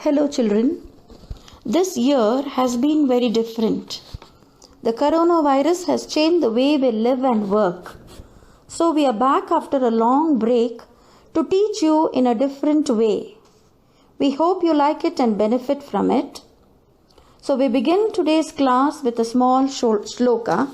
Hello children, this year has been very different. The coronavirus has changed the way we live and work. So we are back after a long break to teach you in a different way. We hope you like it and benefit from it. So we begin today's class with a small shloka.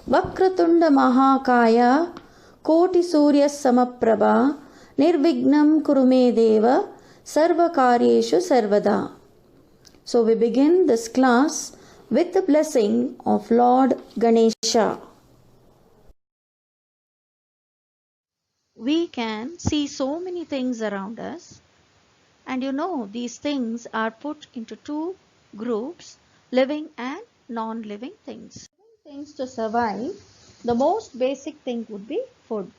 Vakratunda Mahakaya Koti Surya Samaprabha Nirvignam Kurume Deva Sarvakaryeshu Sarvada. So we begin this class with the blessing of Lord Ganesha. We can see so many things around us, and these things are put into two groups, living and non-living things. Living things to survive, the most basic thing would be food.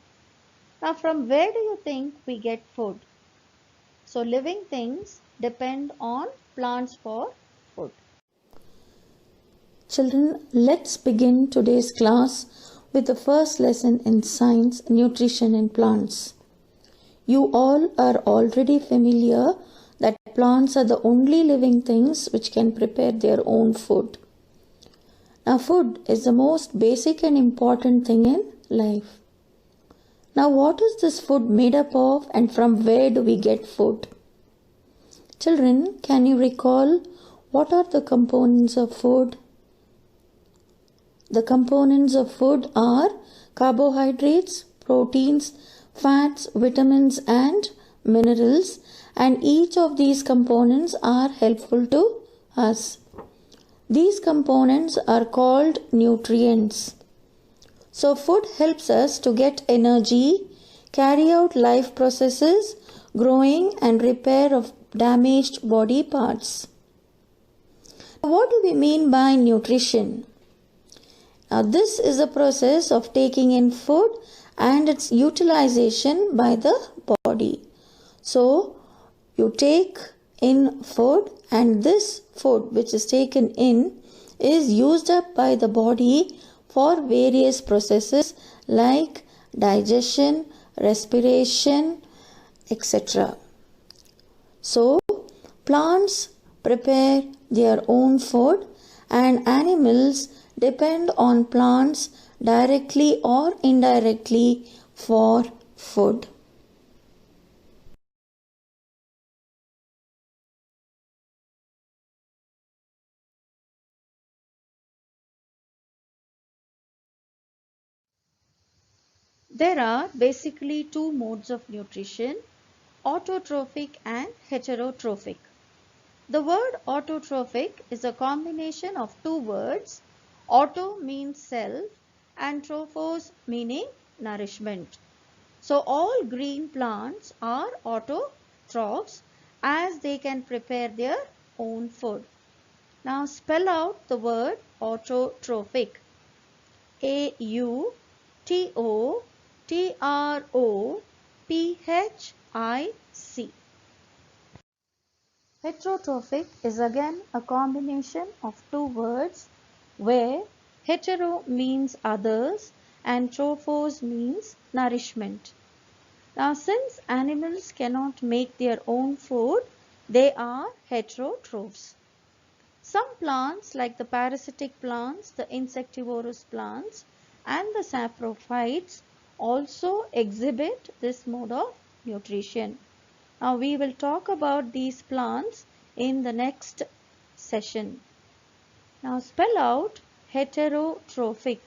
Now from where do you think we get food? So living things depend on plants for food. Children, let's begin today's class with the first lesson in science, nutrition and plants. You all are already familiar that plants are the only living things which can prepare their own food. Now food is the most basic and important thing in life. Now what is this food made up of and from where do we get food? Children, can you recall what are the components of food? The components of food are carbohydrates, proteins, fats, vitamins and minerals, and each of these components are helpful to us. These components are called nutrients. So food helps us to get energy, carry out life processes, growing and repair of damaged body parts. What do we mean by nutrition? Now this is a process of taking in food and its utilization by the body. So you take in food and this food which is taken in is used up by the body for various processes like digestion, respiration, etc. So plants prepare their own food and animals depend on plants directly or indirectly for food. There are basically two modes of nutrition, autotrophic and heterotrophic. The word autotrophic is a combination of two words. Auto means self and trophos meaning nourishment. So all green plants are autotrophs as they can prepare their own food. Now spell out the word autotrophic. A-U-T-O-T-R-O-P-H-I-C. Heterotrophic is again a combination of two words where hetero means others and trophos means nourishment. Now since animals cannot make their own food, they are heterotrophs. Some plants like the parasitic plants, the insectivorous plants and the saprophytes also exhibit this mode of nutrition. Now we will talk about these plants in the next session. Now spell out heterotrophic.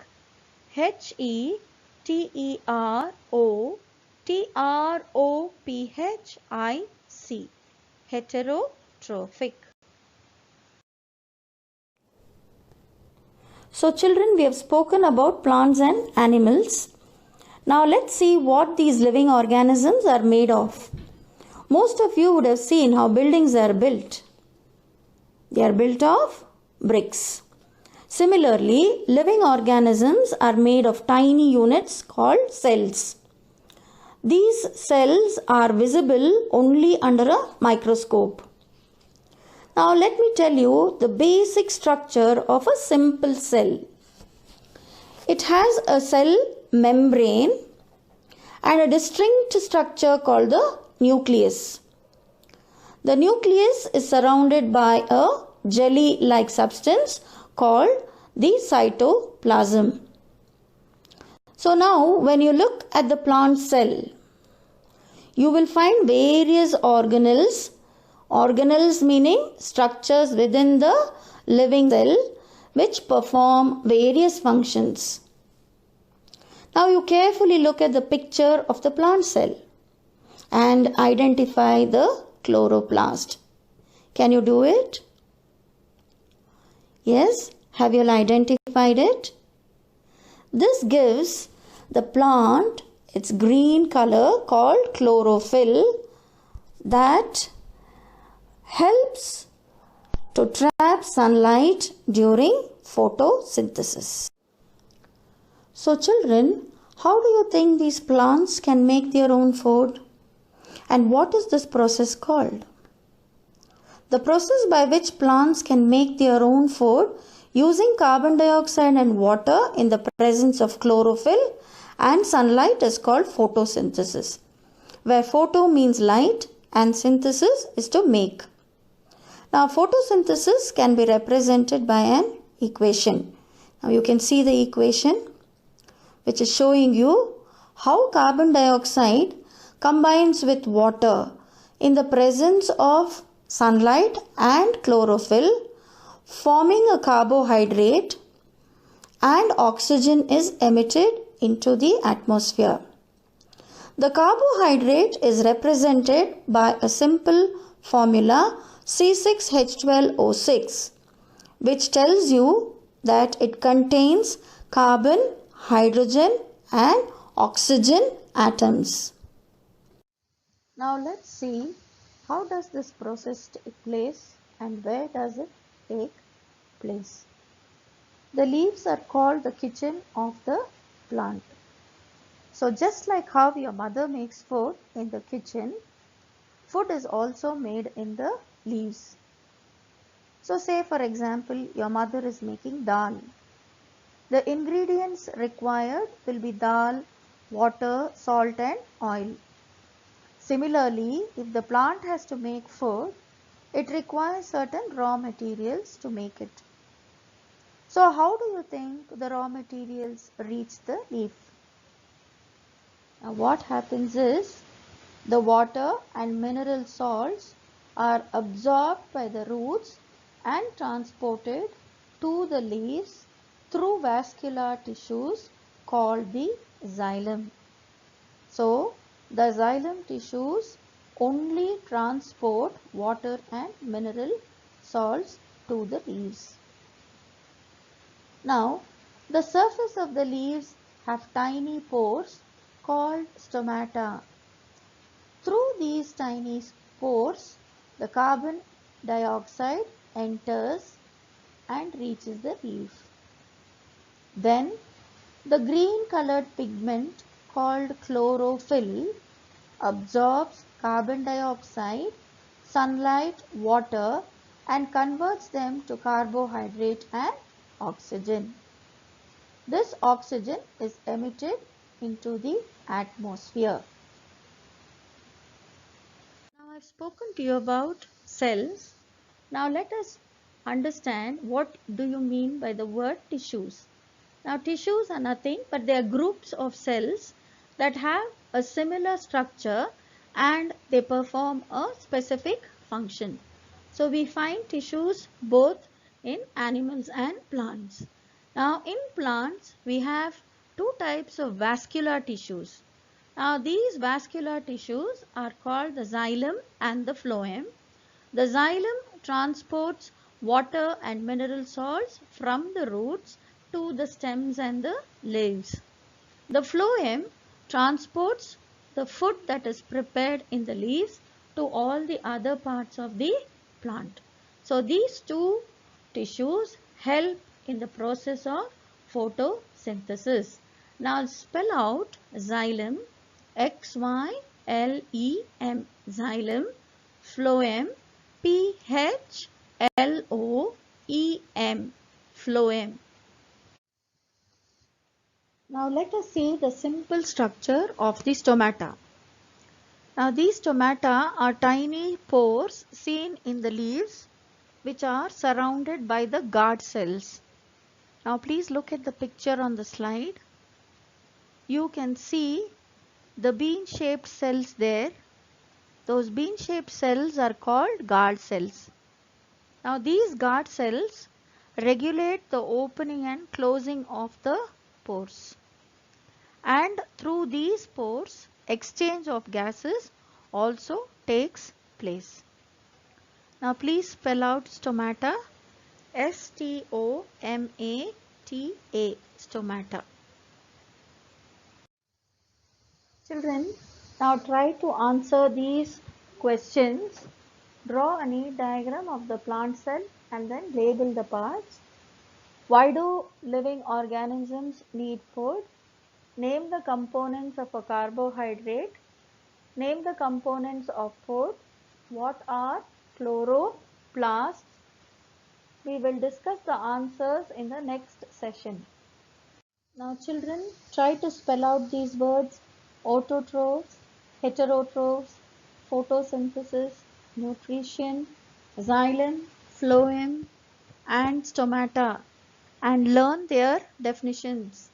H-E-T-E-R-O-T-R-O-P-H-I-C. Heterotrophic. So children, we have spoken about plants and animals. Now let's see what these living organisms are made of. Most of you would have seen how buildings are built. They are built of bricks. Similarly, living organisms are made of tiny units called cells. These cells are visible only under a microscope. Now let me tell you the basic structure of a simple cell. It has a cell membrane and a distinct structure called the nucleus. The nucleus is surrounded by a jelly-like substance called the cytoplasm. So now when you look at the plant cell, you will find various organelles. Organelles meaning structures within the living cell which perform various functions. Now you carefully look at the picture of the plant cell and identify the chloroplast. Can you do it? Yes, have you identified it? This gives the plant its green color called chlorophyll that helps to trap sunlight during photosynthesis. So children, how do you think these plants can make their own food? And what is this process called? The process by which plants can make their own food using carbon dioxide and water in the presence of chlorophyll and sunlight is called photosynthesis, where photo means light and synthesis is to make. Now photosynthesis can be represented by an equation. Now you can see the equation which is showing you how carbon dioxide combines with water in the presence of sunlight and chlorophyll, forming a carbohydrate, and oxygen is emitted into the atmosphere. The carbohydrate is represented by a simple formula C6H12O6, which tells you that it contains carbon, hydrogen and oxygen atoms. Now let's see how does this process take place and where does it take place. The leaves are called the kitchen of the plant. So just like how your mother makes food in the kitchen, food is also made in the leaves. So say for example your mother is making dal. The ingredients required will be dal, water, salt and oil. Similarly, if the plant has to make food, it requires certain raw materials to make it. So how do you think the raw materials reach the leaf? Now what happens is the water and mineral salts are absorbed by the roots and transported to the leaves through vascular tissues called the xylem. So the xylem tissues only transport water and mineral salts to the leaves. Now the surface of the leaves have tiny pores called stomata. Through these tiny pores, the carbon dioxide enters and reaches the leaf. Then the green colored pigment called chlorophyll absorbs carbon dioxide, sunlight, water and converts them to carbohydrate and oxygen. This oxygen is emitted into the atmosphere. Now I've spoken to you about cells. Now let us understand what do you mean by the word tissues. Now tissues are nothing but they are groups of cells that have a similar structure and they perform a specific function. So we find tissues both in animals and plants. Now in plants we have two types of vascular tissues. Now these vascular tissues are called the xylem and the phloem. The xylem transports water and mineral salts from the roots to the stems and the leaves. The phloem transports the food that is prepared in the leaves to all the other parts of the plant. So these two tissues help in the process of photosynthesis. Now I'll spell out xylem, X-Y-L-E-M, xylem, phloem, P-H-L-O-E-M, phloem. Now let us see the simple structure of the stomata. Now these stomata are tiny pores seen in the leaves which are surrounded by the guard cells. Now please look at the picture on the slide. You can see the bean-shaped cells there. Those bean-shaped cells are called guard cells. Now these guard cells regulate the opening and closing of the pores. And through these pores, exchange of gases also takes place. Now please spell out stomata. S-T-O-M-A-T-A, stomata. Children, now try to answer these questions. Draw a neat diagram of the plant cell and then label the parts. Why do living organisms need food? Name the components of a carbohydrate. Name the components of food. What are chloroplasts? We will discuss the answers in the next session. Now children, try to spell out these words: autotrophs, heterotrophs, photosynthesis, nutrition, xylem, phloem and stomata, and learn their definitions.